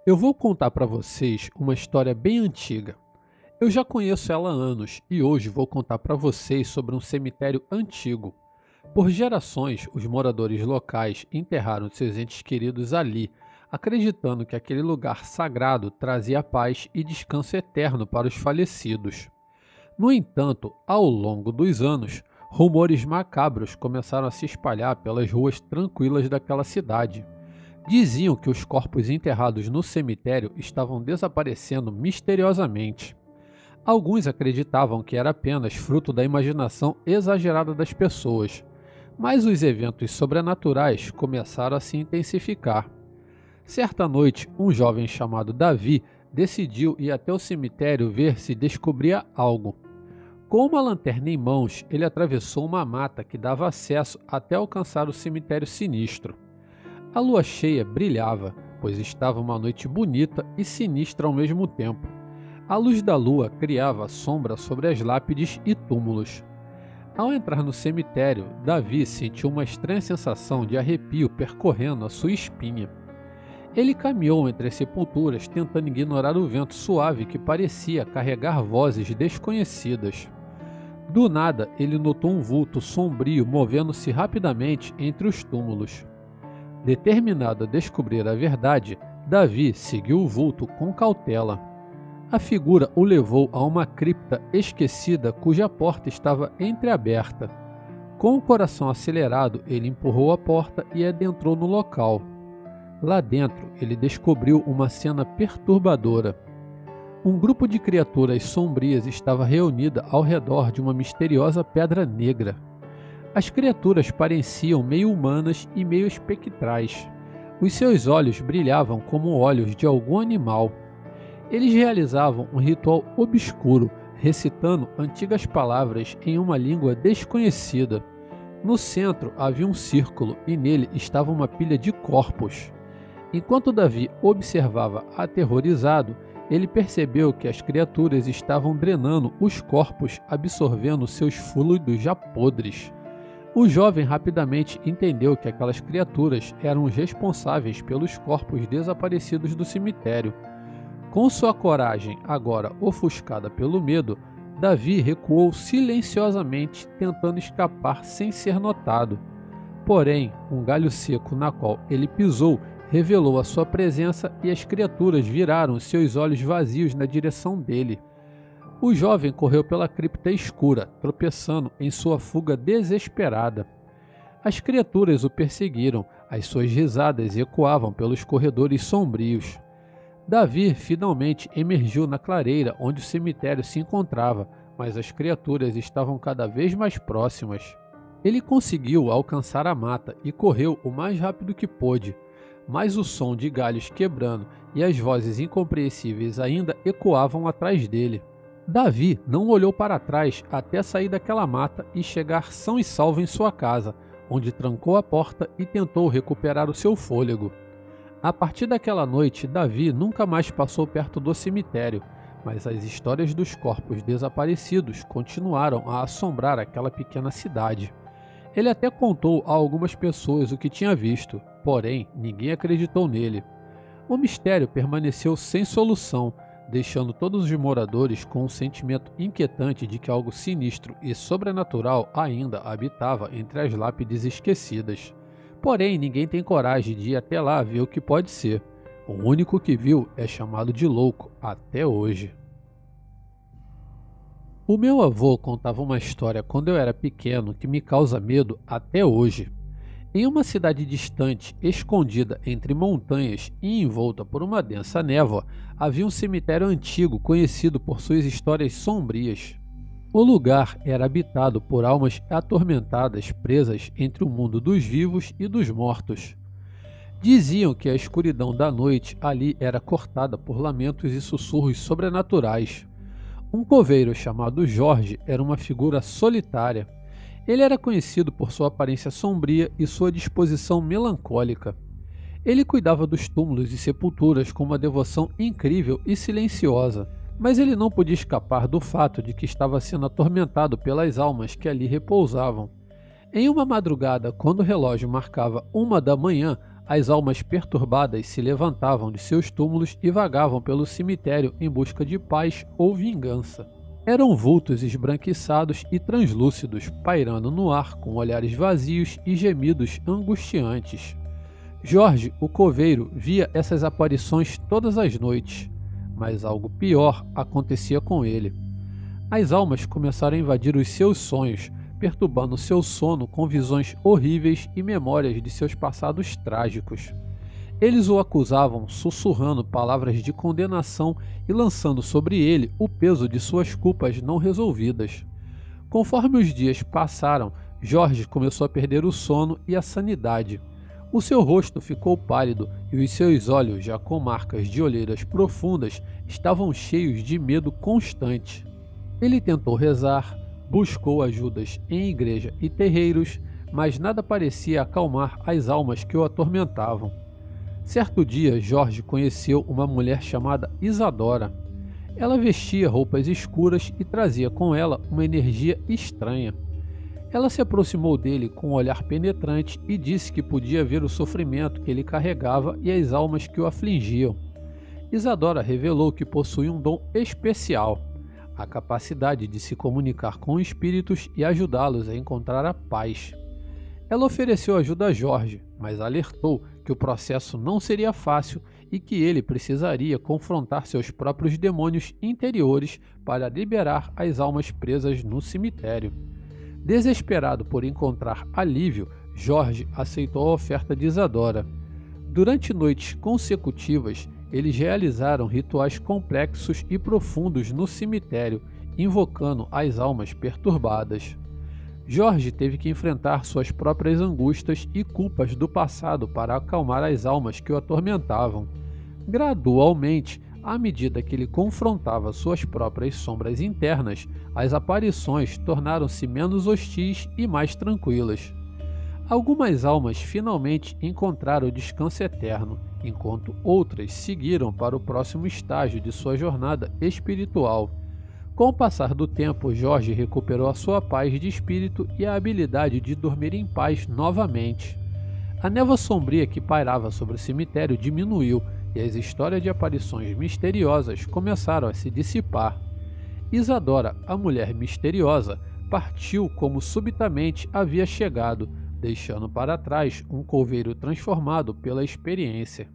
Eu vou contar para vocês uma história bem antiga. Eu já conheço ela há anos e hoje vou contar para vocês sobre um cemitério antigo. Por gerações, os moradores locais enterraram seus entes queridos ali, acreditando que aquele lugar sagrado trazia paz e descanso eterno para os falecidos. No entanto, ao longo dos anos, rumores macabros começaram a se espalhar pelas ruas tranquilas daquela cidade. Diziam que os corpos enterrados no cemitério estavam desaparecendo misteriosamente. Alguns acreditavam que era apenas fruto da imaginação exagerada das pessoas, mas os eventos sobrenaturais começaram a se intensificar. Certa noite, um jovem chamado Davi decidiu ir até o cemitério ver se descobria algo. Com uma lanterna em mãos, ele atravessou uma mata que dava acesso até alcançar o cemitério sinistro. A lua cheia brilhava, pois estava uma noite bonita e sinistra ao mesmo tempo. A luz da lua criava sombra sobre as lápides e túmulos. Ao entrar no cemitério, Davi sentiu uma estranha sensação de arrepio percorrendo a sua espinha. Ele caminhou entre as sepulturas, tentando ignorar o vento suave que parecia carregar vozes desconhecidas. Do nada, ele notou um vulto sombrio movendo-se rapidamente entre os túmulos. Determinado a descobrir a verdade, Davi seguiu o vulto com cautela. A figura o levou a uma cripta esquecida cuja porta estava entreaberta. Com o coração acelerado, ele empurrou a porta e adentrou no local. Lá dentro, ele descobriu uma cena perturbadora. Um grupo de criaturas sombrias estava reunida ao redor de uma misteriosa pedra negra. As criaturas pareciam meio humanas e meio espectrais. Os seus olhos brilhavam como olhos de algum animal. Eles realizavam um ritual obscuro, recitando antigas palavras em uma língua desconhecida. No centro havia um círculo e nele estava uma pilha de corpos. Enquanto Davi observava aterrorizado, ele percebeu que as criaturas estavam drenando os corpos, absorvendo seus fluidos já podres. O jovem rapidamente entendeu que aquelas criaturas eram os responsáveis pelos corpos desaparecidos do cemitério. Com sua coragem agora ofuscada pelo medo, Davi recuou silenciosamente, tentando escapar sem ser notado. Porém, um galho seco na qual ele pisou revelou a sua presença e as criaturas viraram seus olhos vazios na direção dele. O jovem correu pela cripta escura, tropeçando em sua fuga desesperada. As criaturas o perseguiram, as suas risadas ecoavam pelos corredores sombrios. Davi finalmente emergiu na clareira onde o cemitério se encontrava, mas as criaturas estavam cada vez mais próximas. Ele conseguiu alcançar a mata e correu o mais rápido que pôde, mas o som de galhos quebrando e as vozes incompreensíveis ainda ecoavam atrás dele. Davi não olhou para trás até sair daquela mata e chegar são e salvo em sua casa, onde trancou a porta e tentou recuperar o seu fôlego. A partir daquela noite, Davi nunca mais passou perto do cemitério, mas as histórias dos corpos desaparecidos continuaram a assombrar aquela pequena cidade. Ele até contou a algumas pessoas o que tinha visto, porém ninguém acreditou nele. O mistério permaneceu sem solução, deixando todos os moradores com um sentimento inquietante de que algo sinistro e sobrenatural ainda habitava entre as lápides esquecidas. Porém, ninguém tem coragem de ir até lá ver o que pode ser. O único que viu é chamado de louco até hoje. O meu avô contava uma história quando eu era pequeno que me causa medo até hoje. Em uma cidade distante, escondida entre montanhas e envolta por uma densa névoa, havia um cemitério antigo conhecido por suas histórias sombrias. O lugar era habitado por almas atormentadas presas entre o mundo dos vivos e dos mortos. Diziam que a escuridão da noite ali era cortada por lamentos e sussurros sobrenaturais. Um coveiro chamado Jorge era uma figura solitária. Ele era conhecido por sua aparência sombria e sua disposição melancólica. Ele cuidava dos túmulos e sepulturas com uma devoção incrível e silenciosa, mas ele não podia escapar do fato de que estava sendo atormentado pelas almas que ali repousavam. Em uma madrugada, quando o relógio marcava 1 da manhã, As almas perturbadas se levantavam de seus túmulos e vagavam pelo cemitério em busca de paz ou vingança. Eram vultos esbranquiçados e translúcidos, pairando no ar com olhares vazios e gemidos angustiantes. Jorge, o coveiro, via essas aparições todas as noites, mas algo pior acontecia com ele. As almas começaram a invadir os seus sonhos, perturbando seu sono com visões horríveis e memórias de seus passados trágicos. Eles o acusavam, sussurrando palavras de condenação e lançando sobre ele o peso de suas culpas não resolvidas. Conforme os dias passaram, Jorge começou a perder o sono e a sanidade. O seu rosto ficou pálido e os seus olhos, já com marcas de olheiras profundas, estavam cheios de medo constante. Ele tentou rezar, buscou ajudas em igreja e terreiros, mas nada parecia acalmar as almas que o atormentavam. Certo dia, Jorge conheceu uma mulher chamada Isadora. Ela vestia roupas escuras e trazia com ela uma energia estranha. Ela se aproximou dele com um olhar penetrante e disse que podia ver o sofrimento que ele carregava e as almas que o afligiam. Isadora revelou que possuía um dom especial, a capacidade de se comunicar com espíritos e ajudá-los a encontrar a paz. Ela ofereceu ajuda a Jorge, mas alertou que o processo não seria fácil e que ele precisaria confrontar seus próprios demônios interiores para liberar as almas presas no cemitério. Desesperado por encontrar alívio, Jorge aceitou a oferta de Isadora. Durante noites consecutivas, eles realizaram rituais complexos e profundos no cemitério, invocando as almas perturbadas. Jorge teve que enfrentar suas próprias angústias e culpas do passado para acalmar as almas que o atormentavam. Gradualmente, à medida que ele confrontava suas próprias sombras internas, as aparições tornaram-se menos hostis e mais tranquilas. Algumas almas finalmente encontraram o descanso eterno, enquanto outras seguiram para o próximo estágio de sua jornada espiritual. Com o passar do tempo, Jorge recuperou a sua paz de espírito e a habilidade de dormir em paz novamente. A névoa sombria que pairava sobre o cemitério diminuiu e as histórias de aparições misteriosas começaram a se dissipar. Isadora, a mulher misteriosa, partiu como subitamente havia chegado, deixando para trás um coveiro transformado pela experiência.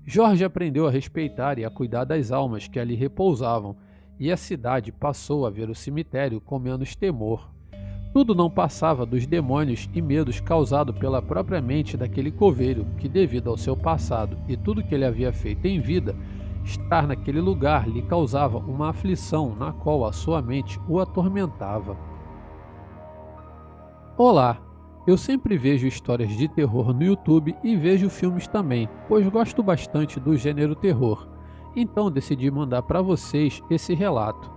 Jorge aprendeu a respeitar e a cuidar das almas que ali repousavam, e a cidade passou a ver o cemitério com menos temor. Tudo não passava dos demônios e medos causados pela própria mente daquele coveiro, que, devido ao seu passado e tudo que ele havia feito em vida, estar naquele lugar lhe causava uma aflição na qual a sua mente o atormentava. Olá! Eu sempre vejo histórias de terror no YouTube e vejo filmes também, pois gosto bastante do gênero terror. Então decidi mandar para vocês esse relato.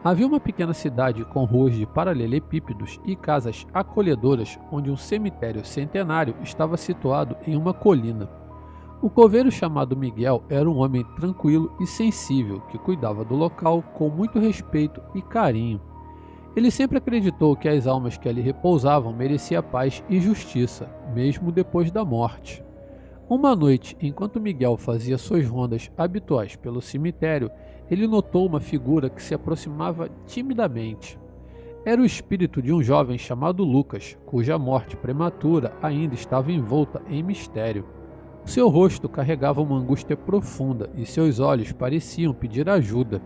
Havia uma pequena cidade com ruas de paralelepípedos e casas acolhedoras, onde um cemitério centenário estava situado em uma colina. O coveiro chamado Miguel era um homem tranquilo e sensível que cuidava do local com muito respeito e carinho. Ele sempre acreditou que as almas que ali repousavam mereciam paz e justiça, mesmo depois da morte. Uma noite, enquanto Miguel fazia suas rondas habituais pelo cemitério, ele notou uma figura que se aproximava timidamente. Era o espírito de um jovem chamado Lucas, cuja morte prematura ainda estava envolta em mistério. Seu rosto carregava uma angústia profunda e seus olhos pareciam pedir ajuda.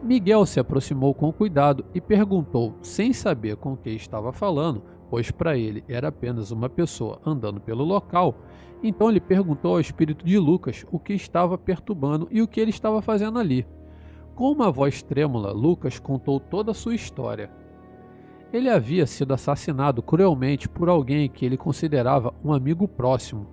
Miguel se aproximou com cuidado e perguntou, sem saber com quem estava falando, pois para ele era apenas uma pessoa andando pelo local. Então ele perguntou ao espírito de Lucas o que estava perturbando e o que ele estava fazendo ali. Com uma voz trêmula, Lucas contou toda a sua história. Ele havia sido assassinado cruelmente por alguém que ele considerava um amigo próximo.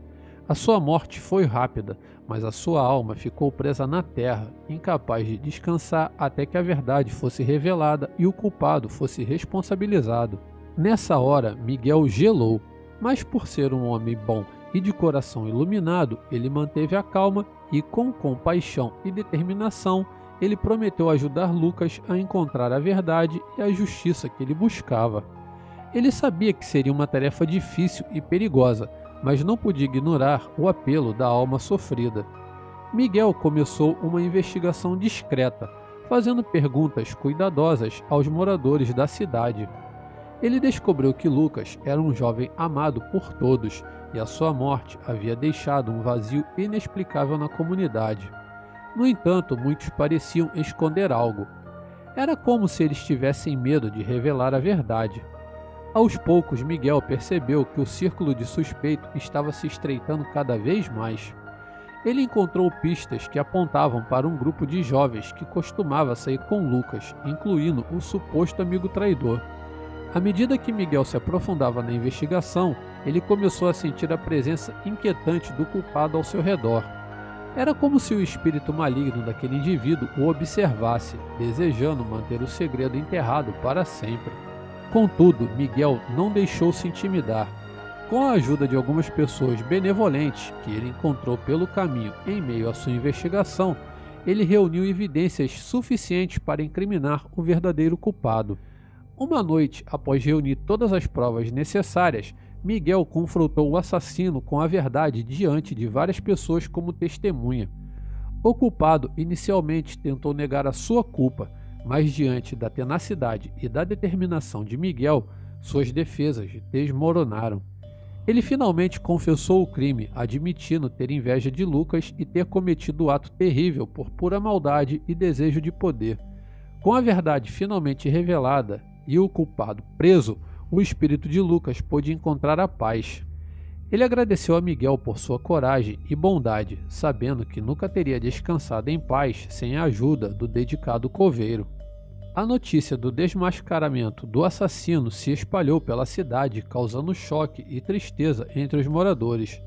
A sua morte foi rápida, mas a sua alma ficou presa na terra, incapaz de descansar até que a verdade fosse revelada e o culpado fosse responsabilizado. Nessa hora, Miguel gelou, mas por ser um homem bom e de coração iluminado, ele manteve a calma e, com compaixão e determinação, ele prometeu ajudar Lucas a encontrar a verdade e a justiça que ele buscava. Ele sabia que seria uma tarefa difícil e perigosa, mas não podia ignorar o apelo da alma sofrida. Miguel começou uma investigação discreta, fazendo perguntas cuidadosas aos moradores da cidade. Ele descobriu que Lucas era um jovem amado por todos e a sua morte havia deixado um vazio inexplicável na comunidade. No entanto, muitos pareciam esconder algo. Era como se eles tivessem medo de revelar a verdade. Aos poucos, Miguel percebeu que o círculo de suspeito estava se estreitando cada vez mais. Ele encontrou pistas que apontavam para um grupo de jovens que costumava sair com Lucas, incluindo o suposto amigo traidor. À medida que Miguel se aprofundava na investigação, ele começou a sentir a presença inquietante do culpado ao seu redor. Era como se o espírito maligno daquele indivíduo o observasse, desejando manter o segredo enterrado para sempre. Contudo, Miguel não deixou-se intimidar. Com a ajuda de algumas pessoas benevolentes que ele encontrou pelo caminho em meio à sua investigação, ele reuniu evidências suficientes para incriminar o verdadeiro culpado. Uma noite, após reunir todas as provas necessárias, Miguel confrontou o assassino com a verdade diante de várias pessoas como testemunha. O culpado inicialmente tentou negar a sua culpa, mas diante da tenacidade e da determinação de Miguel, suas defesas desmoronaram. Ele finalmente confessou o crime, admitindo ter inveja de Lucas e ter cometido o ato terrível por pura maldade e desejo de poder. Com a verdade finalmente revelada e o culpado preso, o espírito de Lucas pôde encontrar a paz. Ele agradeceu a Miguel por sua coragem e bondade, sabendo que nunca teria descansado em paz sem a ajuda do dedicado coveiro. A notícia do desmascaramento do assassino se espalhou pela cidade, causando choque e tristeza entre os moradores,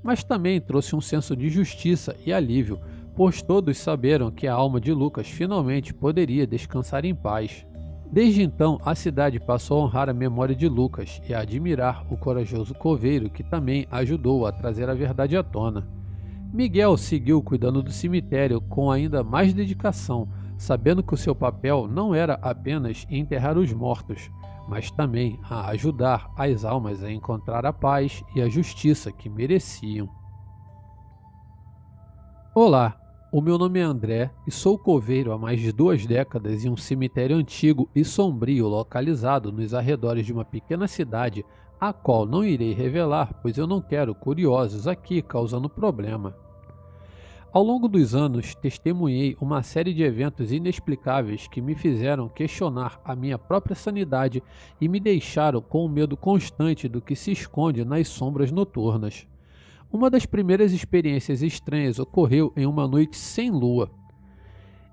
mas também trouxe um senso de justiça e alívio, pois todos saberam que a alma de Lucas finalmente poderia descansar em paz. Desde então, a cidade passou a honrar a memória de Lucas e a admirar o corajoso coveiro que também ajudou a trazer a verdade à tona. Miguel seguiu cuidando do cemitério com ainda mais dedicação, sabendo que o seu papel não era apenas enterrar os mortos, mas também a ajudar as almas a encontrar a paz e a justiça que mereciam. Olá! O meu nome é André e sou coveiro há mais de 2 décadas em um cemitério antigo e sombrio localizado nos arredores de uma pequena cidade, a qual não irei revelar, pois eu não quero curiosos aqui causando problema. Ao longo dos anos, testemunhei uma série de eventos inexplicáveis que me fizeram questionar a minha própria sanidade e me deixaram com o medo constante do que se esconde nas sombras noturnas. Uma das primeiras experiências estranhas ocorreu em uma noite sem lua.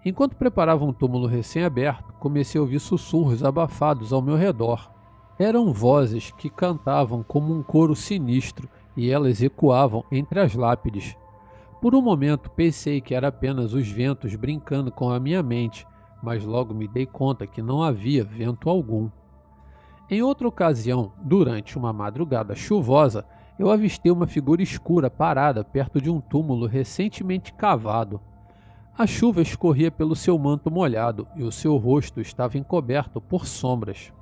Enquanto preparava um túmulo recém-aberto, comecei a ouvir sussurros abafados ao meu redor. Eram vozes que cantavam como um coro sinistro e elas ecoavam entre as lápides. Por um momento pensei que era apenas os ventos brincando com a minha mente, mas logo me dei conta que não havia vento algum. Em outra ocasião, durante uma madrugada chuvosa, eu avistei uma figura escura parada perto de um túmulo recentemente cavado. A chuva escorria pelo seu manto molhado e o seu rosto estava encoberto por sombras.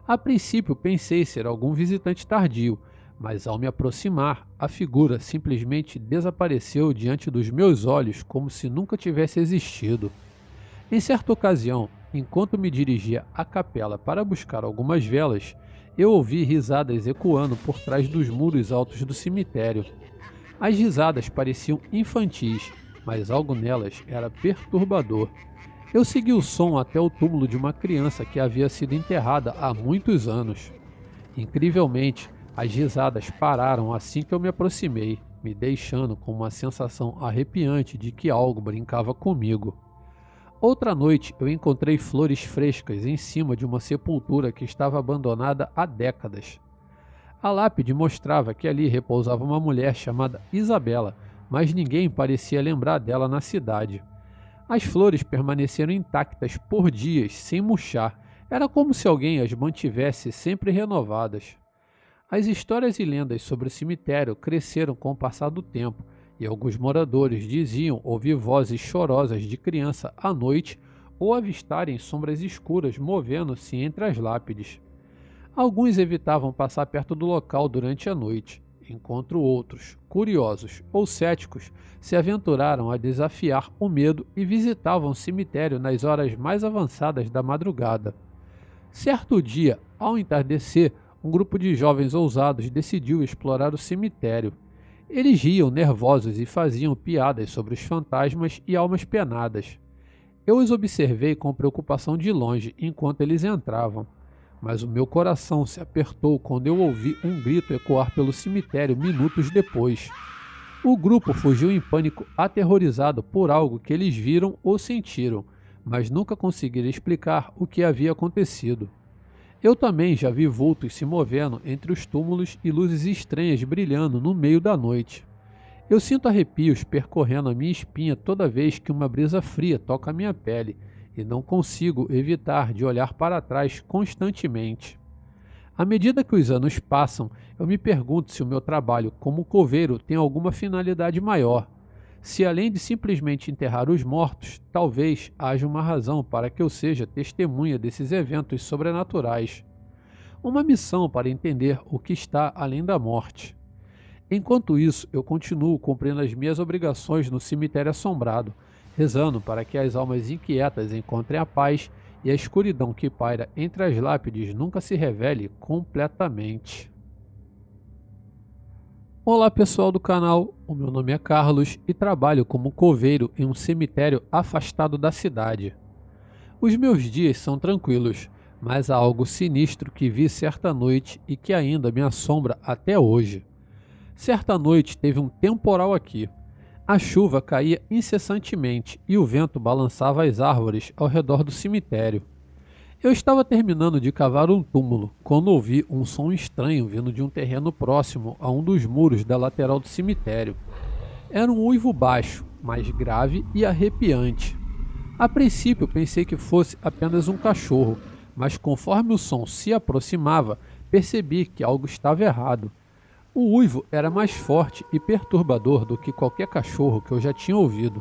A princípio pensei ser algum visitante tardio, mas ao me aproximar, a figura simplesmente desapareceu diante dos meus olhos como se nunca tivesse existido. Em certa ocasião, enquanto me dirigia à capela para buscar algumas velas, eu ouvi risadas ecoando por trás dos muros altos do cemitério. As risadas pareciam infantis, mas algo nelas era perturbador. Eu segui o som até o túmulo de uma criança que havia sido enterrada há muitos anos. Incrivelmente, as risadas pararam assim que eu me aproximei, me deixando com uma sensação arrepiante de que algo brincava comigo. Outra noite, eu encontrei flores frescas em cima de uma sepultura que estava abandonada há décadas. A lápide mostrava que ali repousava uma mulher chamada Isabela, mas ninguém parecia lembrar dela na cidade. As flores permaneceram intactas por dias, sem murchar. Era como se alguém as mantivesse sempre renovadas. As histórias e lendas sobre o cemitério cresceram com o passar do tempo, e alguns moradores diziam ouvir vozes chorosas de criança à noite ou avistarem sombras escuras movendo-se entre as lápides. Alguns evitavam passar perto do local durante a noite. enquanto outros, curiosos ou céticos, se aventuraram a desafiar o medo e visitavam o cemitério nas horas mais avançadas da madrugada. Certo dia, ao entardecer, um grupo de jovens ousados decidiu explorar o cemitério. Eles riam nervosos e faziam piadas sobre os fantasmas e almas penadas. Eu os observei com preocupação de longe enquanto eles entravam, mas o meu coração se apertou quando eu ouvi um grito ecoar pelo cemitério minutos depois. O grupo fugiu em pânico, aterrorizado por algo que eles viram ou sentiram, mas nunca conseguiram explicar o que havia acontecido. Eu também já vi vultos se movendo entre os túmulos e luzes estranhas brilhando no meio da noite. Eu sinto arrepios percorrendo a minha espinha toda vez que uma brisa fria toca a minha pele e não consigo evitar de olhar para trás constantemente. À medida que os anos passam, eu me pergunto se o meu trabalho como coveiro tem alguma finalidade maior. Se além de simplesmente enterrar os mortos, talvez haja uma razão para que eu seja testemunha desses eventos sobrenaturais. Uma missão para entender o que está além da morte. Enquanto isso, eu continuo cumprindo as minhas obrigações no cemitério assombrado, rezando para que as almas inquietas encontrem a paz e a escuridão que paira entre as lápides nunca se revele completamente. Olá pessoal do canal, o meu nome é Carlos e trabalho como coveiro em um cemitério afastado da cidade. Os meus dias são tranquilos, mas há algo sinistro que vi certa noite e que ainda me assombra até hoje. Certa noite teve um temporal aqui. A chuva caía incessantemente e o vento balançava as árvores ao redor do cemitério. Eu estava terminando de cavar um túmulo, quando ouvi um som estranho vindo de um terreno próximo a um dos muros da lateral do cemitério. Era um uivo baixo, mais grave e arrepiante. A princípio pensei que fosse apenas um cachorro, mas conforme o som se aproximava, percebi que algo estava errado. O uivo era mais forte e perturbador do que qualquer cachorro que eu já tinha ouvido.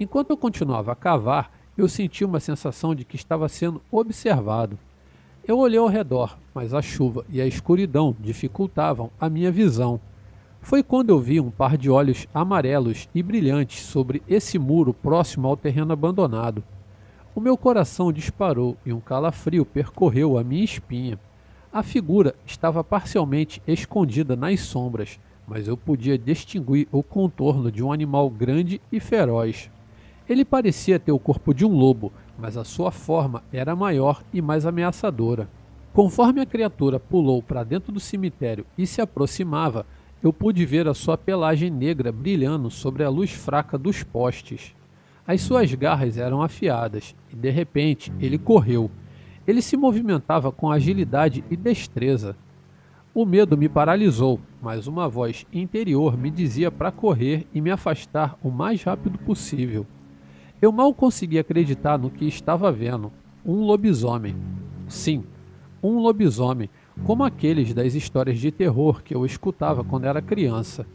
Enquanto eu continuava a cavar, eu senti uma sensação de que estava sendo observado. Eu olhei ao redor, mas a chuva e a escuridão dificultavam a minha visão. Foi quando eu vi um par de olhos amarelos e brilhantes sobre esse muro próximo ao terreno abandonado. O meu coração disparou e um calafrio percorreu a minha espinha. A figura estava parcialmente escondida nas sombras, mas eu podia distinguir o contorno de um animal grande e feroz. Ele parecia ter o corpo de um lobo, mas a sua forma era maior e mais ameaçadora. Conforme a criatura pulou para dentro do cemitério e se aproximava, eu pude ver a sua pelagem negra brilhando sobre a luz fraca dos postes. As suas garras eram afiadas e, de repente, ele correu. Ele se movimentava com agilidade e destreza. O medo me paralisou, mas uma voz interior me dizia para correr e me afastar o mais rápido possível. Eu mal conseguia acreditar no que estava vendo. Um lobisomem. Sim, um lobisomem, como aqueles das histórias de terror que eu escutava quando era criança.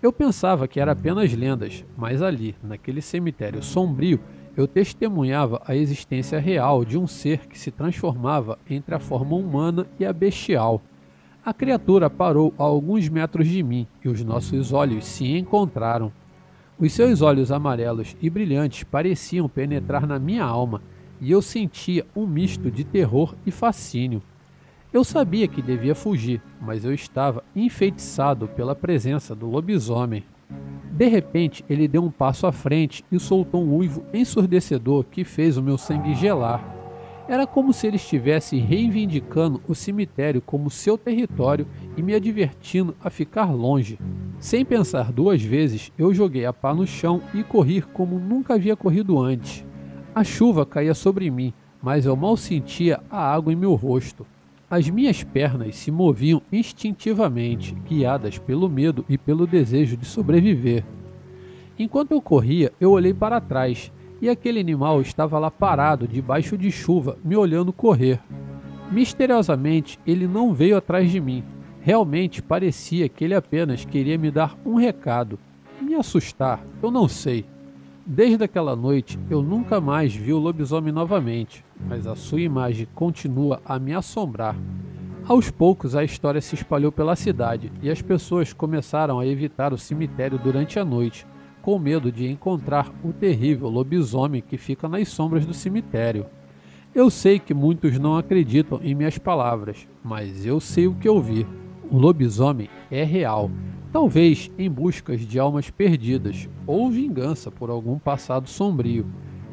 Eu pensava que era apenas lendas, mas ali, naquele cemitério sombrio, eu testemunhava a existência real de um ser que se transformava entre a forma humana e a bestial. A criatura parou a alguns metros de mim e os nossos olhos se encontraram. Os seus olhos amarelos e brilhantes pareciam penetrar na minha alma e eu sentia um misto de terror e fascínio. Eu sabia que devia fugir, mas eu estava enfeitiçado pela presença do lobisomem. De repente, ele deu um passo à frente e soltou um uivo ensurdecedor que fez o meu sangue gelar. Era como se ele estivesse reivindicando o cemitério como seu território e me advertindo a ficar longe. Sem pensar duas vezes, eu joguei a pá no chão e corri como nunca havia corrido antes. A chuva caía sobre mim, mas eu mal sentia a água em meu rosto. As minhas pernas se moviam instintivamente, guiadas pelo medo e pelo desejo de sobreviver. Enquanto eu corria, eu olhei para trás, e aquele animal estava lá parado, debaixo de chuva, me olhando correr. Misteriosamente, ele não veio atrás de mim. Realmente parecia que ele apenas queria me dar um recado. Me assustar, eu não sei. Desde aquela noite, eu nunca mais vi o lobisomem novamente, mas a sua imagem continua a me assombrar. Aos poucos, a história se espalhou pela cidade e as pessoas começaram a evitar o cemitério durante a noite, com medo de encontrar o terrível lobisomem que fica nas sombras do cemitério. Eu sei que muitos não acreditam em minhas palavras, mas eu sei o que eu vi. O lobisomem é real, talvez em busca de almas perdidas ou vingança por algum passado sombrio.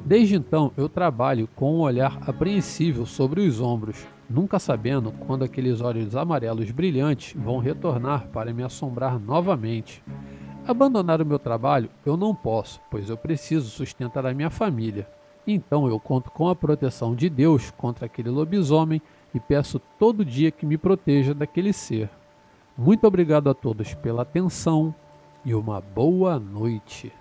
Desde então eu trabalho com um olhar apreensível sobre os ombros, nunca sabendo quando aqueles olhos amarelos brilhantes vão retornar para me assombrar novamente. Abandonar o meu trabalho eu não posso, pois eu preciso sustentar a minha família. Então eu conto com a proteção de Deus contra aquele lobisomem e peço todo dia que me proteja daquele ser. Muito obrigado a todos pela atenção e uma boa noite.